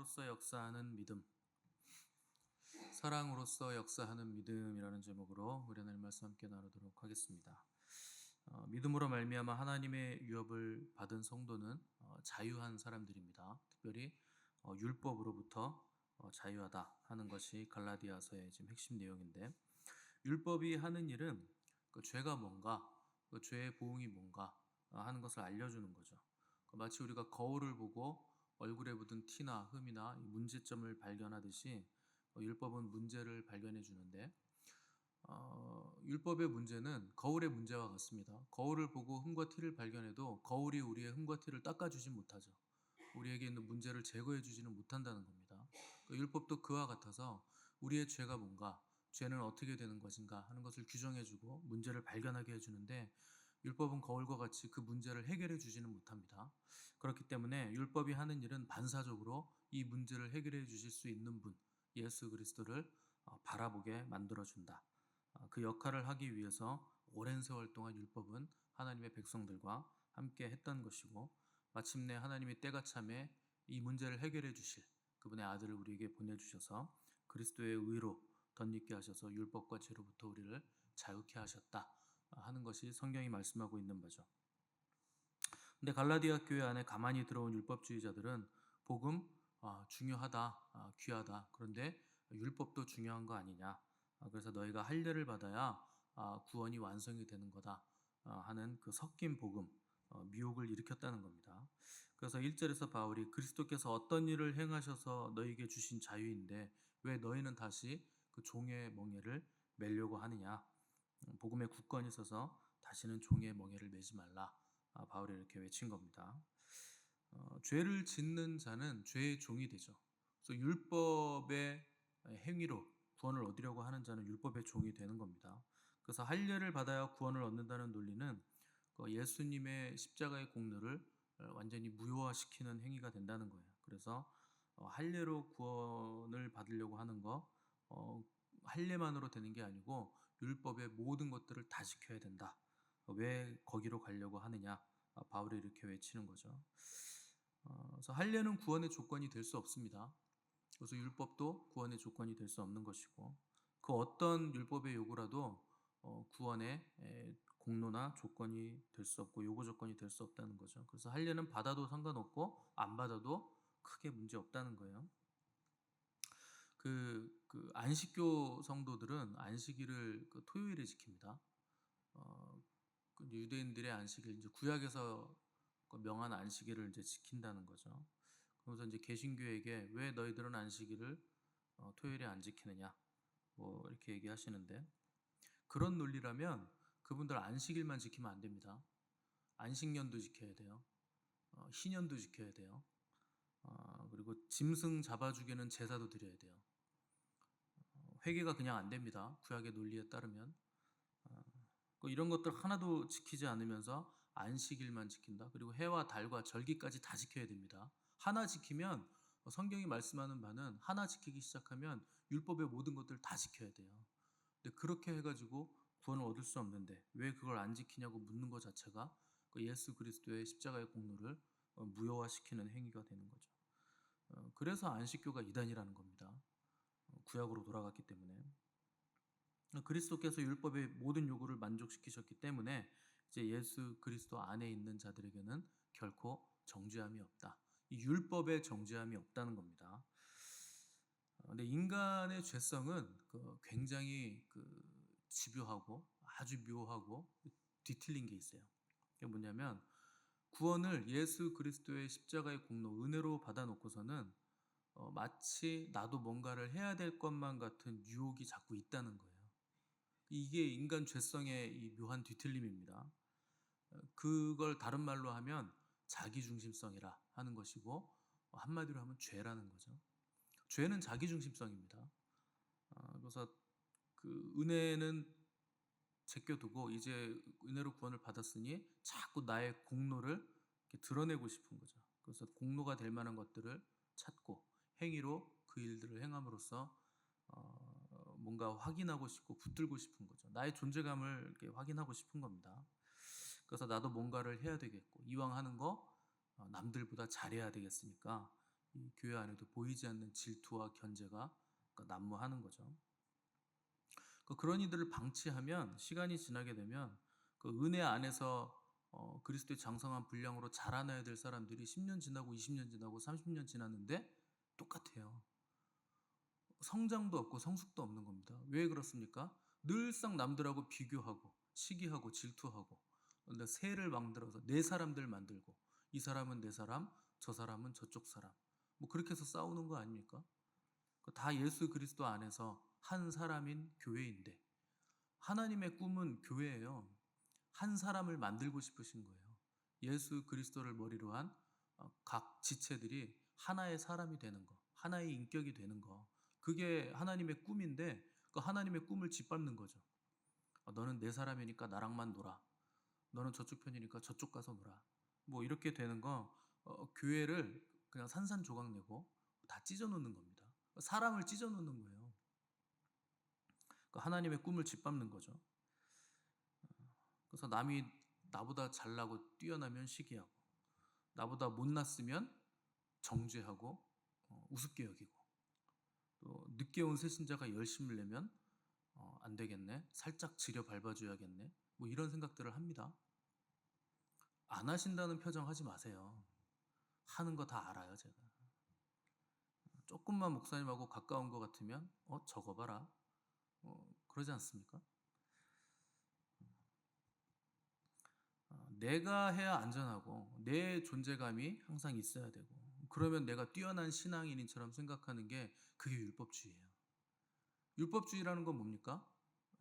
사랑으로서 역사하는 믿음. 사랑으로서 역사하는 믿음이라는 제목으로 우리 하나님 말씀 함께 나누도록 하겠습니다. 믿음으로 말미암아 하나님의 유업을 받은 성도는 자유한 사람들입니다. 특별히 율법으로부터 자유하다 하는 것이 갈라디아서의 지금 핵심 내용인데, 율법이 하는 일은 그 죄가 뭔가, 그 죄의 보응이 뭔가 하는 것을 알려주는 거죠. 마치 우리가 거울을 보고 얼굴에 묻은 티나 흠이나 문제점을 발견하듯이 율법은 문제를 발견해 주는데, 율법의 문제는 거울의 문제와 같습니다. 거울을 보고 흠과 티를 발견해도 거울이 우리의 흠과 티를 닦아주진 못하죠. 우리에게 있는 문제를 제거해 주지는 못한다는 겁니다. 율법도 그와 같아서 우리의 죄가 뭔가, 죄는 어떻게 되는 것인가 하는 것을 규정해 주고 문제를 발견하게 해주는데, 율법은 거울과 같이 그 문제를 해결해 주지는 못합니다. 그렇기 때문에 율법이 하는 일은 반사적으로 이 문제를 해결해 주실 수 있는 분, 예수 그리스도를 바라보게 만들어준다. 그 역할을 하기 위해서 오랜 세월 동안 율법은 하나님의 백성들과 함께 했던 것이고, 마침내 하나님이 때가 참에 이 문제를 해결해 주실 그분의 아들을 우리에게 보내주셔서 그리스도의 의로 덧입게 하셔서 율법과 죄로부터 우리를 자유케 하셨다 하는 것이 성경이 말씀하고 있는 바죠. 근데 갈라디아 교회 안에 가만히 들어온 율법주의자들은 복음 중요하다, 귀하다. 그런데 율법도 중요한 거 아니냐. 그래서 너희가 할례를 받아야 구원이 완성이 되는 거다 하는 그 섞인 복음, 미혹을 일으켰다는 겁니다. 그래서 1절에서 바울이 그리스도께서 어떤 일을 행하셔서 너희에게 주신 자유인데 왜 너희는 다시 그 종의 멍에를 매려고 하느냐. 복음에 굳건히 서서 다시는 종의 멍에를 매지 말라. 바울이 이렇게 외친 겁니다. 죄를 짓는 자는 죄의 종이 되죠. 그래서 율법의 행위로 구원을 얻으려고 하는 자는 율법의 종이 되는 겁니다. 그래서 할례를 받아야 구원을 얻는다는 논리는 예수님의 십자가의 공로를 완전히 무효화시키는 행위가 된다는 거예요. 그래서 할례로 구원을 받으려고 하는 거, 할례만으로 되는 게 아니고 율법의 모든 것들을 다 지켜야 된다. 왜 거기로 가려고 하느냐? 바울이 이렇게 외치는 거죠. 그래서 할례는 구원의 조건이 될 수 없습니다. 그래서 율법도 구원의 조건이 될 수 없는 것이고, 그 어떤 율법의 요구라도 구원의 공로나 조건이 될 수 없고 요구 조건이 될 수 없다는 거죠. 그래서 할례는 받아도 상관없고 안 받아도 크게 문제 없다는 거예요. 그 안식교 성도들은 안식일을 그 토요일에 지킵니다. 그 유대인들의 안식일, 이제 구약에서 그 명한 안식일을 이제 지킨다는 거죠. 그러면서 이제 개신교에게 왜 너희들은 안식일을 토요일에 안 지키느냐, 뭐 이렇게 얘기하시는데, 그런 논리라면 그분들 안식일만 지키면 안 됩니다. 안식년도 지켜야 돼요. 희년도 지켜야 돼요. 그리고 짐승 잡아주기는 제사도 드려야 돼요. 회개가 그냥 안 됩니다. 구약의 논리에 따르면. 이런 것들 하나도 지키지 않으면서 안식일만 지킨다. 그리고 해와 달과 절기까지 다 지켜야 됩니다. 하나 지키면, 성경이 말씀하는 바는 하나 지키기 시작하면 율법의 모든 것들을 다 지켜야 돼요. 근데 그렇게 해가지고 구원을 얻을 수 없는데 왜 그걸 안 지키냐고 묻는 것 자체가 예수 그리스도의 십자가의 공로를 무효화시키는 행위가 되는 거죠. 그래서 안식교가 이단이라는 겁니다. 구약으로 돌아갔기 때문에. 그리스도께서 율법의 모든 요구를 만족시키셨기 때문에 이제 예수 그리스도 안에 있는 자들에게는 결코 정죄함이 없다. 이 율법의 정죄함이 없다는 겁니다. 근데 인간의 죄성은 굉장히 집요하고 아주 묘하고 뒤틀린 게 있어요. 그게 뭐냐면, 구원을 예수 그리스도의 십자가의 공로 은혜로 받아놓고서는 마치 나도 뭔가를 해야 될 것만 같은 유혹이 자꾸 있다는 거예요. 이게 인간 죄성의 이 묘한 뒤틀림입니다. 그걸 다른 말로 하면 자기중심성이라 하는 것이고, 한마디로 하면 죄라는 거죠. 죄는 자기중심성입니다. 그래서 그 은혜는 제껴두고 이제 은혜로 구원을 받았으니 자꾸 나의 공로를 이렇게 드러내고 싶은 거죠. 그래서 공로가 될 만한 것들을 찾고 행위로 그 일들을 행함으로써 뭔가 확인하고 싶고 붙들고 싶은 거죠. 나의 존재감을 이렇게 확인하고 싶은 겁니다. 그래서 나도 뭔가를 해야 되겠고, 이왕 하는 거 남들보다 잘해야 되겠으니까 이 교회 안에도 보이지 않는 질투와 견제가 난무하는 거죠. 그런 이들을 방치하면 시간이 지나게 되면 그 은혜 안에서 그리스도의 장성한 분량으로 자라나야 될 사람들이 10년 지나고 20년 지나고 30년 지났는데 똑같아요. 성장도 없고 성숙도 없는 겁니다. 왜 그렇습니까? 늘상 남들하고 비교하고 시기하고 질투하고 새를 만들어서 내 사람들 만들고 이 사람은 내 사람, 저 사람은 저쪽 사람 뭐 그렇게 해서 싸우는 거 아닙니까? 다 예수 그리스도 안에서 한 사람인 교회인데 하나님의 꿈은 교회예요. 한 사람을 만들고 싶으신 거예요. 예수 그리스도를 머리로 한 각 지체들이 하나의 사람이 되는 거, 하나의 인격이 되는 거. 그게 하나님의 꿈인데 그 하나님의 꿈을 짓밟는 거죠. 너는 내 사람이니까 나랑만 놀아. 너는 저쪽 편이니까 저쪽 가서 놀아. 뭐 이렇게 되는 거 교회를 그냥 산산조각 내고 다 찢어놓는 겁니다. 사람을 찢어놓는 거예요. 하나님의 꿈을 짓밟는 거죠. 그래서 남이 나보다 잘나고 뛰어나면 시기하고 나보다 못났으면 정죄하고 우습게 여기고 또 늦게 온 새신자가 열심을 내면 안 되겠네. 살짝 지려 밟아줘야겠네. 뭐 이런 생각들을 합니다. 안 하신다는 표정 하지 마세요. 하는 거 다 알아요, 제가. 조금만 목사님하고 가까운 것 같으면 저거 봐라. 그러지 않습니까? 내가 해야 안전하고 내 존재감이 항상 있어야 되고 그러면 내가 뛰어난 신앙인처럼 생각하는 게 그게 율법주의예요. 율법주의라는 건 뭡니까?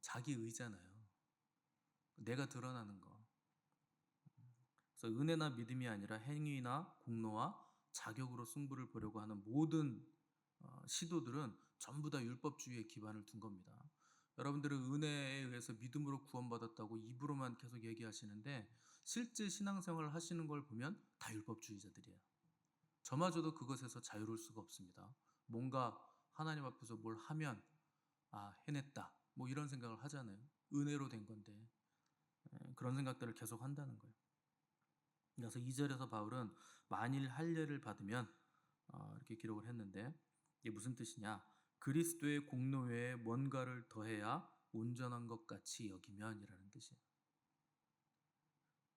자기 의잖아요. 내가 드러나는 거. 그래서 은혜나 믿음이 아니라 행위나 공로와 자격으로 승부를 보려고 하는 모든 시도들은 전부 다 율법주의에 기반을 둔 겁니다. 여러분들은 은혜에 의해서 믿음으로 구원받았다고 입으로만 계속 얘기하시는데 실제 신앙생활을 하시는 걸 보면 다 율법주의자들이에요. 저마저도 그것에서 자유로울 수가 없습니다. 뭔가 하나님 앞에서 뭘 하면 해냈다 뭐 이런 생각을 하잖아요. 은혜로 된 건데 그런 생각들을 계속 한다는 거예요. 그래서 2절에서 바울은 만일 할례를 받으면 이렇게 기록을 했는데 이게 무슨 뜻이냐? 그리스도의 공로 외에 뭔가를 더해야 온전한 것 같이 여기면이라는 뜻이에요.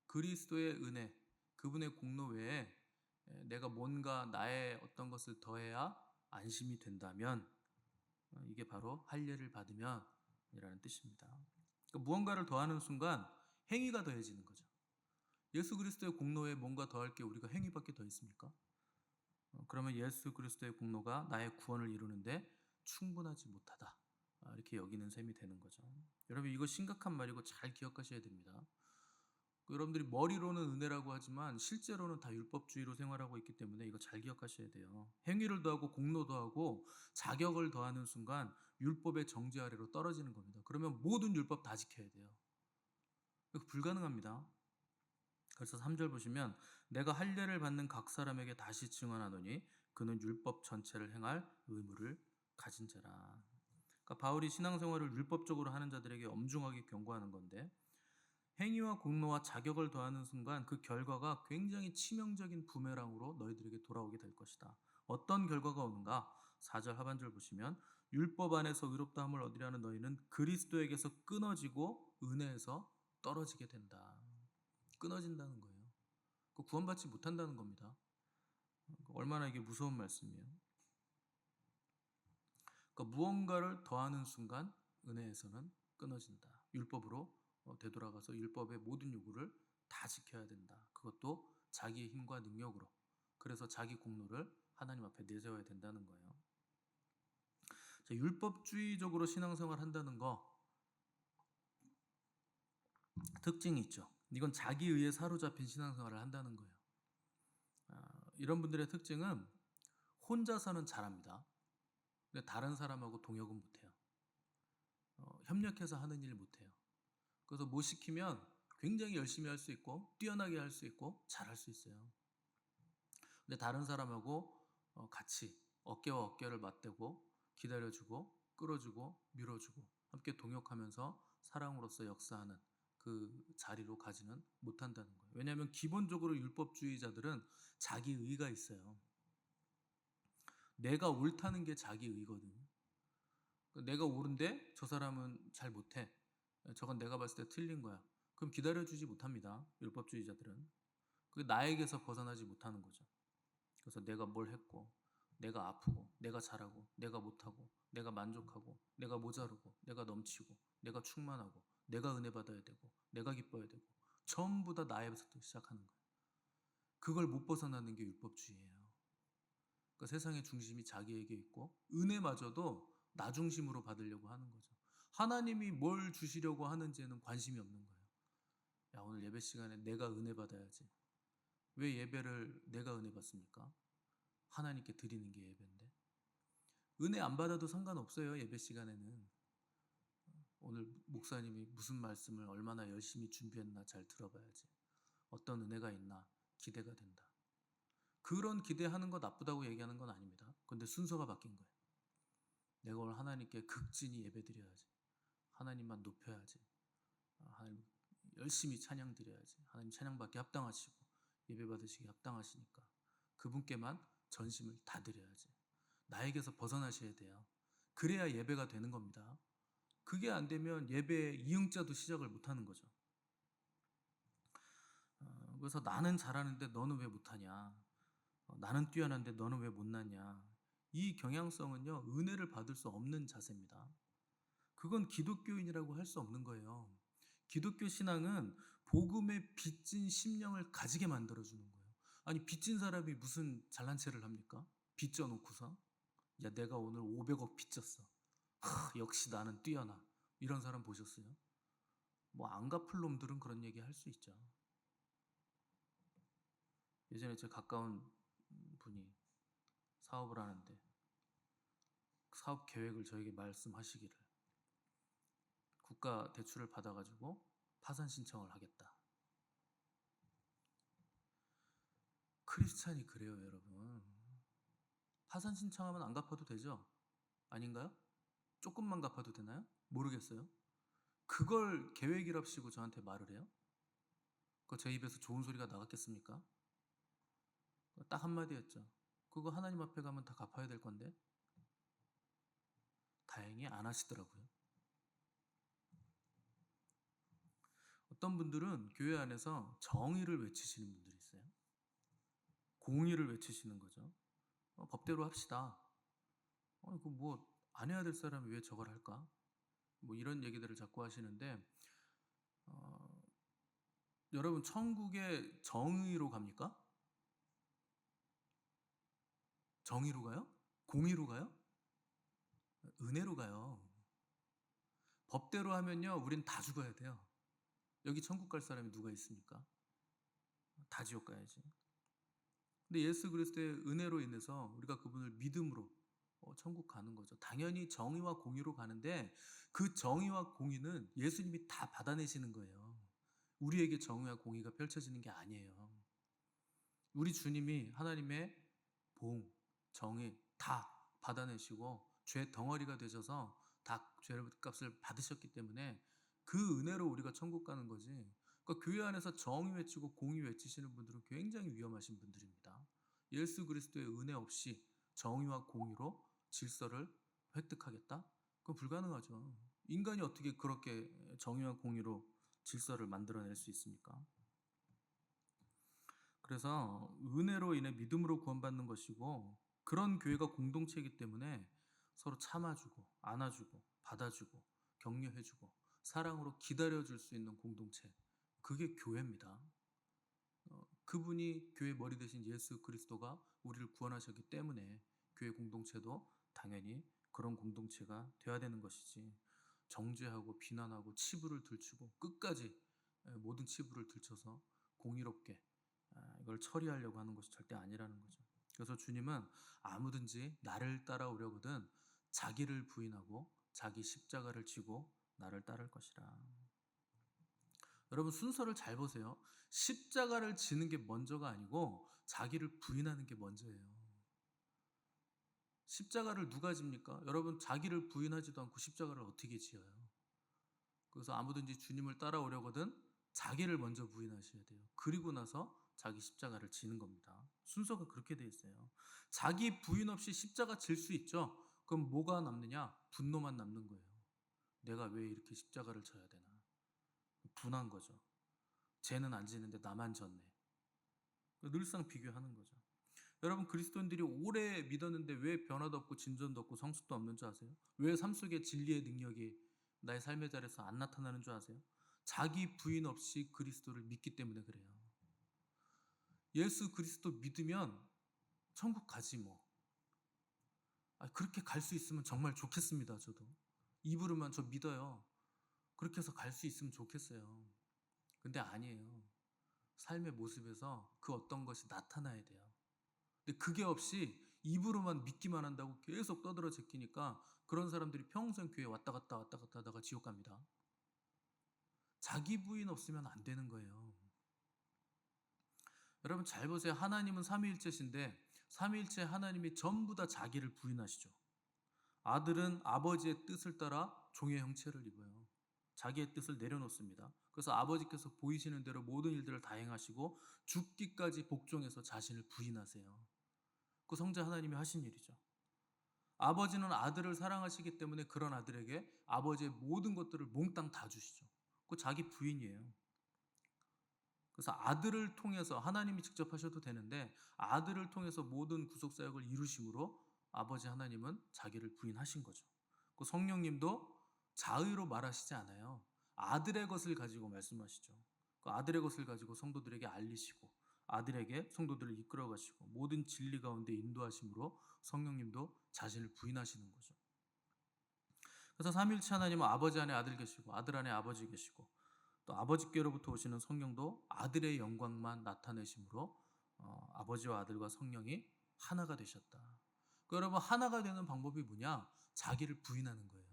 그리스도의 은혜, 그분의 공로 외에 내가 뭔가 나의 어떤 것을 더해야 안심이 된다면 이게 바로 할례를 받으면이라는 뜻입니다. 그러니까 무언가를 더하는 순간 행위가 더해지는 거죠. 예수 그리스도의 공로에 뭔가 더할 게 우리가 행위밖에 더 있습니까? 그러면 예수 그리스도의 공로가 나의 구원을 이루는데 충분하지 못하다. 이렇게 여기는 셈이 되는 거죠. 여러분 이거 심각한 말이고 잘 기억하셔야 됩니다. 여러분들이 머리로는 은혜라고 하지만 실제로는 다 율법주의로 생활하고 있기 때문에 이거 잘 기억하셔야 돼요. 행위를 더하고 공로도 하고 자격을 더하는 순간 율법의 정죄 아래로 떨어지는 겁니다. 그러면 모든 율법 다 지켜야 돼요. 불가능합니다. 그래서 3절 보시면 내가 할례를 받는 각 사람에게 다시 증언하노니 그는 율법 전체를 행할 의무를 가진 자라. 그러니까 바울이 신앙생활을 율법적으로 하는 자들에게 엄중하게 경고하는 건데 행위와 공로와 자격을 더하는 순간 그 결과가 굉장히 치명적인 부메랑으로 너희들에게 돌아오게 될 것이다. 어떤 결과가 오는가? 4절 하반절 보시면 율법 안에서 의롭다함을 얻으려는 너희는 그리스도에게서 끊어지고 은혜에서 떨어지게 된다. 끊어진다는 거예요. 구원받지 못한다는 겁니다. 얼마나 이게 무서운 말씀이에요. 그러니까 무언가를 더하는 순간 은혜에서는 끊어진다. 율법으로 되돌아가서 율법의 모든 요구를 다 지켜야 된다. 그것도 자기의 힘과 능력으로. 그래서 자기 공로를 하나님 앞에 내세워야 된다는 거예요. 자, 율법주의적으로 신앙생활 한다는 거 특징이 있죠. 이건 자기 의에 사로잡힌 신앙생활을 한다는 거예요. 이런 분들의 특징은 혼자서는 잘합니다. 근데 다른 사람하고 동역은 못해요. 협력해서 하는 일 못해요. 그래서 뭐 시키면 굉장히 열심히 할 수 있고 뛰어나게 할 수 있고 잘할 수 있어요. 근데 다른 사람하고 같이 어깨와 어깨를 맞대고 기다려주고 끌어주고 밀어주고 함께 동역하면서 사랑으로서 역사하는 그 자리로 가지는 못한다는 거예요. 왜냐하면 기본적으로 율법주의자들은 자기 의가 있어요. 내가 옳다는 게 자기 의거든. 내가 옳은데 저 사람은 잘 못해. 저건 내가 봤을 때 틀린 거야. 그럼 기다려주지 못합니다. 율법주의자들은. 그 나에게서 벗어나지 못하는 거죠. 그래서 내가 뭘 했고, 내가 아프고, 내가 잘하고, 내가 못하고, 내가 만족하고, 내가 모자르고, 내가 넘치고, 내가 충만하고, 내가 은혜 받아야 되고, 내가 기뻐야 되고, 전부 다 나에서부터 시작하는 거예요. 그걸 못 벗어나는 게 율법주의예요. 그러니까 세상의 중심이 자기에게 있고 은혜마저도 나 중심으로 받으려고 하는 거죠. 하나님이 뭘 주시려고 하는지에는 관심이 없는 거예요. 야, 오늘 예배 시간에 내가 은혜 받아야지. 왜 예배를 내가 은혜 받습니까? 하나님께 드리는 게 예배인데. 은혜 안 받아도 상관없어요. 예배 시간에는. 오늘 목사님이 무슨 말씀을 얼마나 열심히 준비했나 잘 들어봐야지. 어떤 은혜가 있나 기대가 된다. 그런 기대하는 거 나쁘다고 얘기하는 건 아닙니다. 근데 순서가 바뀐 거예요. 내가 오늘 하나님께 극진히 예배드려야지. 하나님만 높여야지. 하나님 열심히 찬양 드려야지. 하나님 찬양받기 합당하시고 예배 받으시기 합당하시니까 그분께만 전심을 다 드려야지. 나에게서 벗어나셔야 돼요. 그래야 예배가 되는 겁니다. 그게 안 되면 예배 이응자도 시작을 못 하는 거죠. 그래서 나는 잘하는데 너는 왜 못하냐? 나는 뛰어난데 너는 왜 못났냐? 이 경향성은요, 은혜를 받을 수 없는 자세입니다. 그건 기독교인이라고 할 수 없는 거예요. 기독교 신앙은 복음의 빚진 심령을 가지게 만들어주는 거예요. 아니, 빚진 사람이 무슨 잘난 체를 합니까? 빚져놓고서. 야, 내가 오늘 500억 빚졌어. 역시 나는 뛰어나. 이런 사람 보셨어요? 뭐, 안 갚을 놈들은 그런 얘기 할 수 있죠. 예전에 제 가까운 분이 사업을 하는데, 사업 계획을 저에게 말씀하시기를, 국가 대출을 받아가지고 파산 신청을 하겠다. 크리스찬이 그래요, 여러분. 파산 신청하면 안 갚아도 되죠? 아닌가요? 조금만 갚아도 되나요? 모르겠어요. 그걸 계획이랍시고 저한테 말을 해요? 그거 제 입에서 좋은 소리가 나갔겠습니까? 딱 한마디였죠. 그거 하나님 앞에 가면 다 갚아야 될 건데. 다행히 안 하시더라고요. 어떤 분들은 교회 안에서 정의를 외치시는 분들이 있어요. 공의를 외치시는 거죠. 법대로 합시다. 그 뭐 안 해야 될 사람이 왜 저걸 할까? 뭐 이런 얘기들을 자꾸 하시는데 어, 여러분 천국에 정의로 갑니까? 정의로 가요? 공의로 가요? 은혜로 가요. 법대로 하면요, 우린 다 죽어야 돼요. 여기 천국 갈 사람이 누가 있습니까? 다 지옥 가야지. 근데 예수 그리스도의 은혜로 인해서 우리가 그분을 믿음으로 천국 가는 거죠. 당연히 정의와 공의로 가는데 그 정의와 공의는 예수님이 다 받아내시는 거예요. 우리에게 정의와 공의가 펼쳐지는 게 아니에요. 우리 주님이 하나님의 봉, 정의 다 받아내시고 죄 덩어리가 되셔서 다 죄값을 받으셨기 때문에 그 은혜로 우리가 천국 가는 거지. 그러니까 교회 안에서 정의 외치고 공의 외치시는 분들은 굉장히 위험하신 분들입니다. 예수 그리스도의 은혜 없이 정의와 공의로 질서를 획득하겠다? 그건 불가능하죠. 인간이 어떻게 그렇게 정의와 공의로 질서를 만들어낼 수 있습니까? 그래서 은혜로 인해 믿음으로 구원받는 것이고 그런 교회가 공동체이기 때문에 서로 참아주고 안아주고 받아주고 격려해주고 사랑으로 기다려줄 수 있는 공동체, 그게 교회입니다. 그분이 교회 머리 대신 예수 그리스도가 우리를 구원하셨기 때문에 교회 공동체도 당연히 그런 공동체가 돼야 되는 것이지, 정죄하고 비난하고 치부를 들추고 끝까지 모든 치부를 들춰서 공의롭게 이걸 처리하려고 하는 것이 절대 아니라는 거죠. 그래서 주님은 아무든지 나를 따라오려거든 자기를 부인하고 자기 십자가를 지고 나를 따를 것이라. 여러분 순서를 잘 보세요. 십자가를 지는 게 먼저가 아니고 자기를 부인하는 게 먼저예요. 십자가를 누가 집니까? 여러분 자기를 부인하지도 않고 십자가를 어떻게 지어요? 그래서 아무든지 주님을 따라오려거든 자기를 먼저 부인하셔야 돼요. 그리고 나서 자기 십자가를 지는 겁니다. 순서가 그렇게 돼 있어요. 자기 부인 없이 십자가 질 수 있죠. 그럼 뭐가 남느냐? 분노만 남는 거예요. 내가 왜 이렇게 십자가를 져야 되나? 분한 거죠. 쟤는 안 지는데 나만 졌네. 늘상 비교하는 거죠. 여러분, 그리스도인들이 오래 믿었는데 왜 변화도 없고 진전도 없고 성숙도 없는 줄 아세요? 왜 삶 속에 진리의 능력이 나의 삶의 자리에서 안 나타나는 줄 아세요? 자기 부인 없이 그리스도를 믿기 때문에 그래요. 예수 그리스도 믿으면 천국 가지 뭐. 그렇게 갈 수 있으면 정말 좋겠습니다. 저도 입으로만 저 믿어요. 그렇게 해서 갈 수 있으면 좋겠어요. 근데 아니에요. 삶의 모습에서 그 어떤 것이 나타나야 돼요. 근데 그게 없이 입으로만 믿기만 한다고 계속 떠들어 제끼니까 그런 사람들이 평생 교회 왔다 갔다 하다가 지옥 갑니다. 자기 부인 없으면 안 되는 거예요. 여러분 잘 보세요. 하나님은 삼위일체신데 삼위일체 하나님이 전부 다 자기를 부인하시죠. 아들은 아버지의 뜻을 따라 종의 형체를 입어요. 자기의 뜻을 내려놓습니다. 그래서 아버지께서 보이시는 대로 모든 일들을 다 행하시고 죽기까지 복종해서 자신을 부인하세요. 그 성자 하나님이 하신 일이죠. 아버지는 아들을 사랑하시기 때문에 그런 아들에게 아버지의 모든 것들을 몽땅 다 주시죠. 그 자기 부인이에요. 그래서 아들을 통해서 하나님이 직접 하셔도 되는데 아들을 통해서 모든 구속사역을 이루심으로 아버지 하나님은 자기를 부인하신 거죠. 그 성령님도 자의로 말하시지 않아요. 아들의 것을 가지고 말씀하시죠. 그 아들의 것을 가지고 성도들에게 알리시고 아들에게 성도들을 이끌어 가시고 모든 진리 가운데 인도하심으로 성령님도 자신을 부인하시는 거죠. 그래서 삼위일체 하나님은 아버지 안에 아들 계시고 아들 안에 아버지 계시고 또 아버지께로부터 오시는 성령도 아들의 영광만 나타내심으로 아버지와 아들과 성령이 하나가 되셨다. 그러니까 여러분 하나가 되는 방법이 뭐냐? 자기를 부인하는 거예요.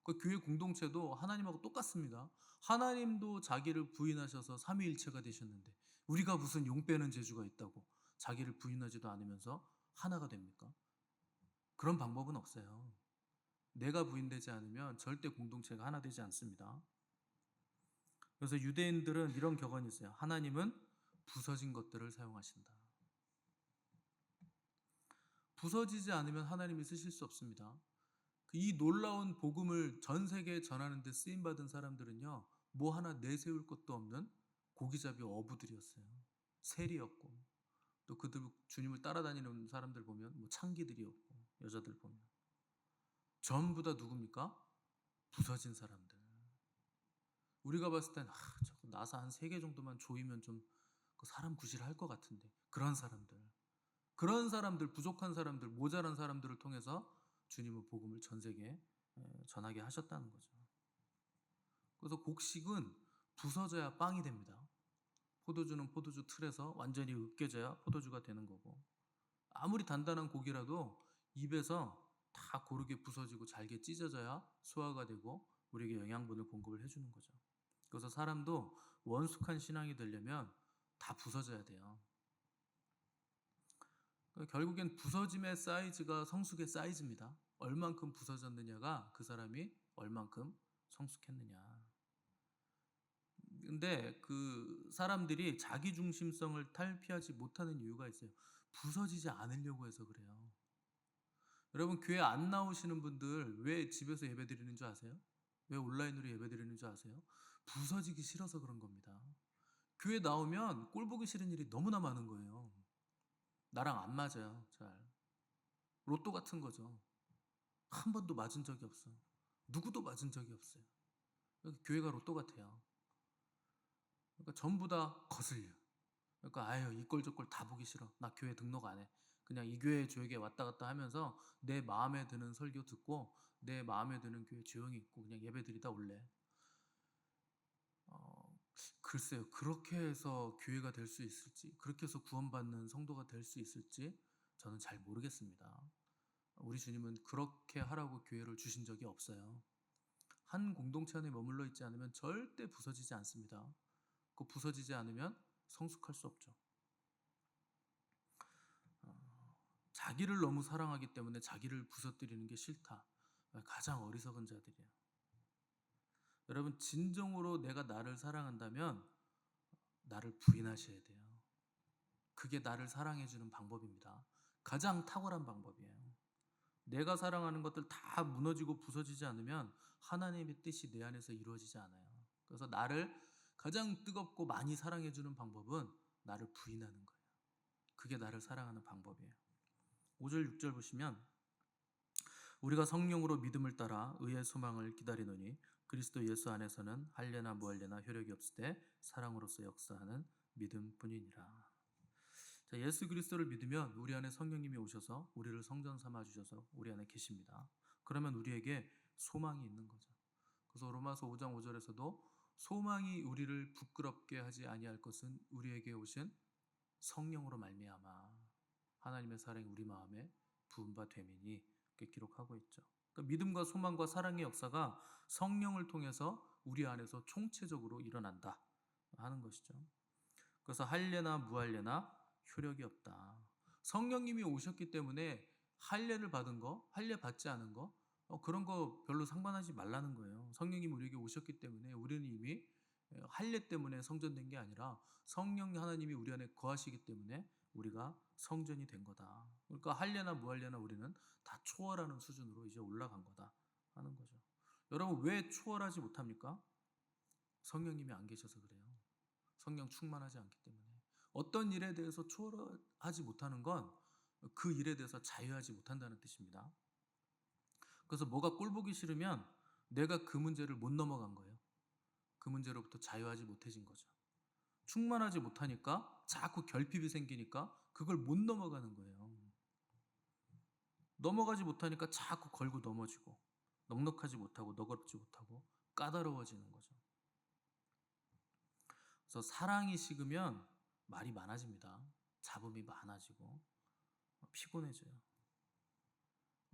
그 교회 공동체도 하나님하고 똑같습니다. 하나님도 자기를 부인하셔서 삼위일체가 되셨는데 우리가 무슨 용 빼는 재주가 있다고 자기를 부인하지도 않으면서 하나가 됩니까? 그런 방법은 없어요. 내가 부인되지 않으면 절대 공동체가 하나 되지 않습니다. 그래서 유대인들은 이런 격언이 있어요. 하나님은 부서진 것들을 사용하신다. 부서지지 않으면 하나님이 쓰실 수 없습니다. 이 놀라운 복음을 전 세계에 전하는 데 쓰임 받은 사람들은요. 뭐 하나 내세울 것도 없는 고기잡이 어부들이었어요. 세리였고 또 그들 주님을 따라다니는 사람들 보면 뭐 창기들이었고 여자들 보면 전부 다 누굽니까? 부서진 사람들. 우리가 봤을 땐 저거 나사 한 3개 정도만 조이면 좀 그 사람 구실할 것 같은데 그런 사람들 부족한 사람들 모자란 사람들을 통해서 주님은 복음을 전 세계에 전하게 하셨다는 거죠. 그래서 곡식은 부서져야 빵이 됩니다. 포도주는 포도주 틀에서 완전히 으깨져야 포도주가 되는 거고 아무리 단단한 고기라도 입에서 다 고르게 부서지고 잘게 찢어져야 소화가 되고 우리에게 영양분을 공급을 해주는 거죠. 그래서 사람도 원숙한 신앙이 되려면 다 부서져야 돼요. 결국엔 부서짐의 사이즈가 성숙의 사이즈입니다. 얼만큼 부서졌느냐가 그 사람이 얼만큼 성숙했느냐. 근데 그 사람들이 자기 중심성을 탈피하지 못하는 이유가 있어요. 부서지지 않으려고 해서 그래요. 여러분 교회 안 나오시는 분들 왜 집에서 예배 드리는 줄 아세요? 왜 온라인으로 예배 드리는 줄 아세요? 부서지기 싫어서 그런 겁니다. 교회 나오면 꼴 보기 싫은 일이 너무나 많은 거예요. 나랑 안 맞아요. 잘. 로또 같은 거죠. 한 번도 맞은 적이 없어. 누구도 맞은 적이 없어요. 교회가 로또 같아요. 그러니까 전부 다 거슬려. 그러니까 아유 이꼴 저꼴 다 보기 싫어. 나 교회 등록 안 해. 그냥 이 교회 저 교회 왔다 갔다 하면서 내 마음에 드는 설교 듣고 내 마음에 드는 교회 조용히 있고 그냥 예배 드리다 올래. 글쎄요. 그렇게 해서 교회가 될 수 있을지 그렇게 해서 구원받는 성도가 될 수 있을지 저는 잘 모르겠습니다. 우리 주님은 그렇게 하라고 교회를 주신 적이 없어요. 한 공동체 안에 머물러 있지 않으면 절대 부서지지 않습니다. 그 부서지지 않으면 성숙할 수 없죠. 자기를 너무 사랑하기 때문에 자기를 부서뜨리는 게 싫다. 가장 어리석은 자들이에요. 여러분 진정으로 내가 나를 사랑한다면 나를 부인하셔야 돼요. 그게 나를 사랑해 주는 방법입니다. 가장 탁월한 방법이에요. 내가 사랑하는 것들 다 무너지고 부서지지 않으면 하나님의 뜻이 내 안에서 이루어지지 않아요. 그래서 나를 가장 뜨겁고 많이 사랑해 주는 방법은 나를 부인하는 거예요. 그게 나를 사랑하는 방법이에요. 5절 6절 보시면 우리가 성령으로 믿음을 따라 의의 소망을 기다리노니 그리스도 예수 안에서는 할례나 무할례나 효력이 없을 때 사랑으로서 역사하는 믿음뿐이니라. 자, 예수 그리스도를 믿으면 우리 안에 성령님이 오셔서 우리를 성전 삼아 주셔서 우리 안에 계십니다. 그러면 우리에게 소망이 있는 거죠. 그래서 로마서 5장 5절에서도 소망이 우리를 부끄럽게 하지 아니할 것은 우리에게 오신 성령으로 말미암아 하나님의 사랑이 우리 마음에 부은 바 됨이니 이렇게 기록하고 있죠. 그러니까 믿음과 소망과 사랑의 역사가 성령을 통해서 우리 안에서 총체적으로 일어난다 하는 것이죠. 그래서 할례나 무할례나 효력이 없다. 성령님이 오셨기 때문에 할례를 받은 거, 할례 받지 않은 거, 그런 거 별로 상관하지 말라는 거예요. 성령님이 우리에게 오셨기 때문에 우리는 이미 할례 때문에 성전된 게 아니라 성령 하나님이 우리 안에 거하시기 때문에 우리가 성전이 된 거다. 그러니까 할례나 무할례나 우리는 다 초월하는 수준으로 이제 올라간 거다 하는 거죠. 여러분 왜 초월하지 못합니까? 성령님이 안 계셔서 그래요. 성령 충만하지 않기 때문에. 어떤 일에 대해서 초월하지 못하는 건 그 일에 대해서 자유하지 못한다는 뜻입니다. 그래서 뭐가 꼴보기 싫으면 내가 그 문제를 못 넘어간 거예요. 그 문제로부터 자유하지 못해진 거죠. 충만하지 못하니까 자꾸 결핍이 생기니까 그걸 못 넘어가는 거예요. 넘어가지 못하니까 자꾸 걸고 넘어지고 넉넉하지 못하고 너그럽지 못하고 까다로워지는 거죠. 그래서 사랑이 식으면 말이 많아집니다. 잡음이 많아지고 피곤해져요.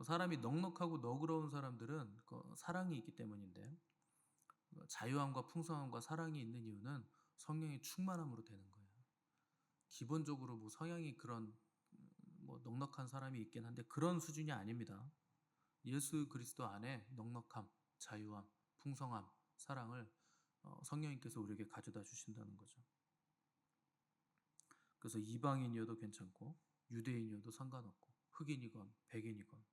사람이 넉넉하고 너그러운 사람들은 사랑이 있기 때문인데 자유함과 풍성함과 사랑이 있는 이유는 성령의 충만함으로 되는 거예요. 기본적으로 뭐 성향이 그런 뭐 넉넉한 사람이 있긴 한데 그런 수준이 아닙니다. 예수 그리스도 안에 넉넉함, 자유함, 풍성함, 사랑을 성령님께서 우리에게 가져다 주신다는 거죠. 그래서 이방인이어도 괜찮고 유대인이어도 상관없고 흑인이건 백인이건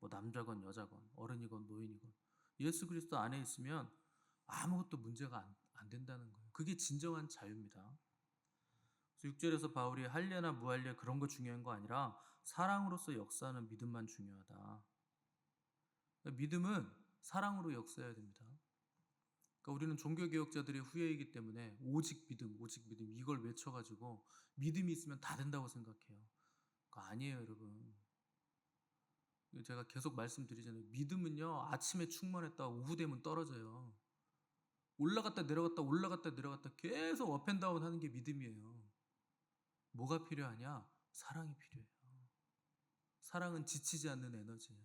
뭐 남자건 여자건 어른이건 노인이건 예수 그리스도 안에 있으면 아무것도 문제가 안 된다는 거예요. 그게 진정한 자유입니다. 6절에서 바울이 할례나 무할례 그런 거 중요한 거 아니라 사랑으로서 역사하는 믿음만 중요하다. 그러니까 믿음은 사랑으로 역사해야 됩니다. 그러니까 우리는 종교개혁자들의 후예이기 때문에 오직 믿음, 오직 믿음 이걸 외쳐가지고 믿음이 있으면 다 된다고 생각해요. 그거 아니에요, 여러분. 제가 계속 말씀드리잖아요. 믿음은요, 아침에 충만했다가 오후 되면 떨어져요. 올라갔다 내려갔다 올라갔다 내려갔다 계속 업앤다운 하는 게 믿음이에요. 뭐가 필요하냐? 사랑이 필요해요. 사랑은 지치지 않는 에너지예요.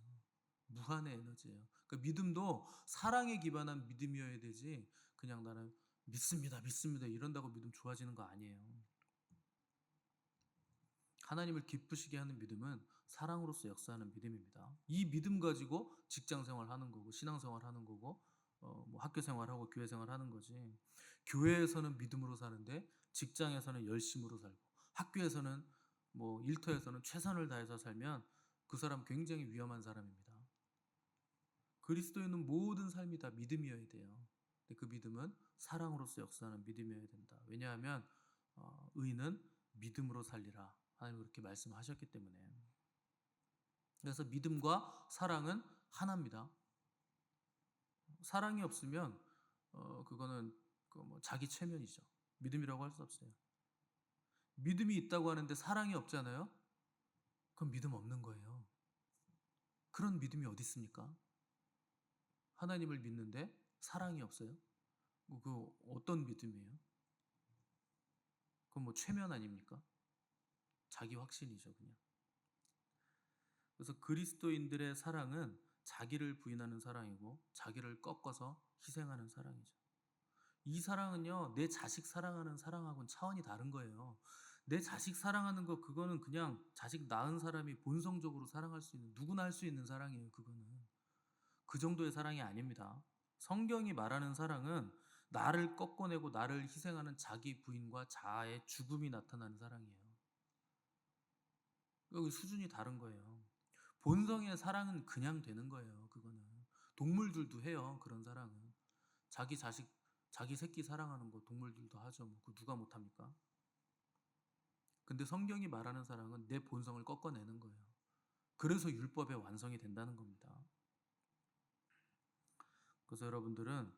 무한의 에너지예요. 그러니까 믿음도 사랑에 기반한 믿음이어야 되지 그냥 나는 믿습니다, 믿습니다 이런다고 믿음 좋아지는 거 아니에요. 하나님을 기쁘시게 하는 믿음은 사랑으로서 역사하는 믿음입니다. 이 믿음 가지고 직장 생활하는 거고 신앙 생활하는 거고 뭐 학교 생활하고 교회 생활하는 거지. 교회에서는 믿음으로 사는데 직장에서는 열심으로 살고 학교에서는 뭐 일터에서는 최선을 다해서 살면 그 사람 굉장히 위험한 사람입니다. 그리스도인은 모든 삶이 다 믿음이어야 돼요. 근데 그 믿음은 사랑으로서 역사하는 믿음이어야 된다. 왜냐하면 의인은 믿음으로 살리라. 하나님 그렇게 말씀하셨기 때문에. 그래서 믿음과 사랑은 하나입니다. 사랑이 없으면 그거는 뭐 자기 최면이죠. 믿음이라고 할 수 없어요. 믿음이 있다고 하는데 사랑이 없잖아요. 그럼 믿음 없는 거예요. 그런 믿음이 어디 있습니까? 하나님을 믿는데 사랑이 없어요? 그 어떤 믿음이에요? 그건 뭐 최면 아닙니까? 자기 확신이죠, 그냥. 그래서 그리스도인들의 사랑은 자기를 부인하는 사랑이고 자기를 꺾어서 희생하는 사랑이죠. 이 사랑은요, 내 자식 사랑하는 사랑하고는 차원이 다른 거예요. 내 자식 사랑하는 거 그거는 그냥 자식 낳은 사람이 본성적으로 사랑할 수 있는 누구나 할 수 있는 사랑이에요. 그거는 그 정도의 사랑이 아닙니다. 성경이 말하는 사랑은 나를 꺾어내고 나를 희생하는 자기 부인과 자아의 죽음이 나타나는 사랑이에요. 여기 수준이 다른 거예요. 본성의 사랑은 그냥 되는 거예요. 그거는 동물들도 해요. 그런 사랑은 자기 자식, 자기 새끼 사랑하는 거 동물들도 하죠. 뭐 그 누가 못합니까? 근데 성경이 말하는 사랑은 내 본성을 꺾어내는 거예요. 그래서 율법의 완성이 된다는 겁니다. 그래서 여러분들은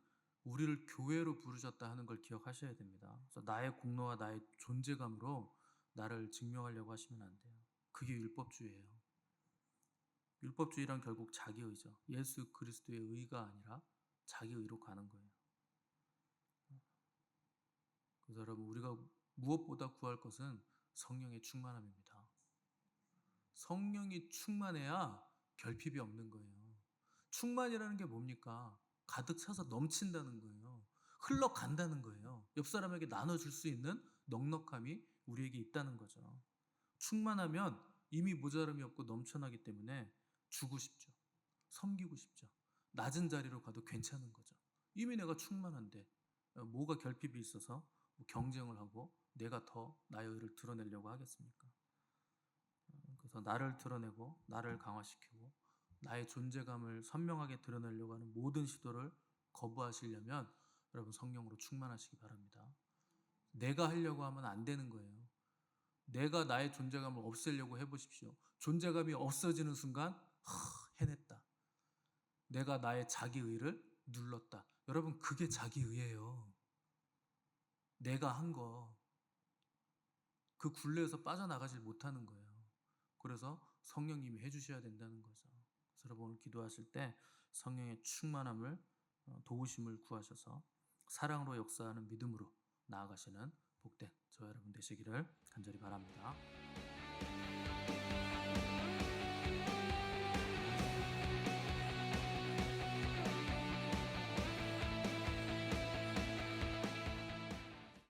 우리를 교회로 부르셨다 하는 걸 기억하셔야 됩니다. 그래서 나의 공로와 나의 존재감으로 나를 증명하려고 하시면 안 돼요. 그게 율법주의예요. 율법주의란 결국 자기의죠. 예수 그리스도의 의가 아니라 자기의로 가는 거예요. 그래서 여러분, 우리가 무엇보다 구할 것은 성령의 충만함입니다. 성령이 충만해야 결핍이 없는 거예요. 충만이라는 게 뭡니까? 가득 차서 넘친다는 거예요. 흘러간다는 거예요. 옆 사람에게 나눠줄 수 있는 넉넉함이 우리에게 있다는 거죠. 충만하면 이미 모자람이 없고 넘쳐나기 때문에 주고 싶죠. 섬기고 싶죠. 낮은 자리로 가도 괜찮은 거죠. 이미 내가 충만한데 뭐가 결핍이 있어서 뭐 경쟁을 하고 내가 더 나의 의를 드러내려고 하겠습니까? 그래서 나를 드러내고 나를 강화시키고 나의 존재감을 선명하게 드러내려고 하는 모든 시도를 거부하시려면 여러분 성령으로 충만하시기 바랍니다. 내가 하려고 하면 안 되는 거예요. 내가 나의 존재감을 없애려고 해보십시오. 존재감이 없어지는 순간 해냈다. 내가 나의 자기의를 눌렀다. 여러분 그게 자기의예요. 내가 한 거. 그 굴레에서 빠져나가질 못하는 거예요. 그래서 성령님이 해주셔야 된다는 거죠. 그래서 여러분 오늘 기도하실 때 성령의 충만함을 도우심을 구하셔서 사랑으로 역사하는 믿음으로 나아가시는 복된 저와 여러분 되시기를 간절히 바랍니다.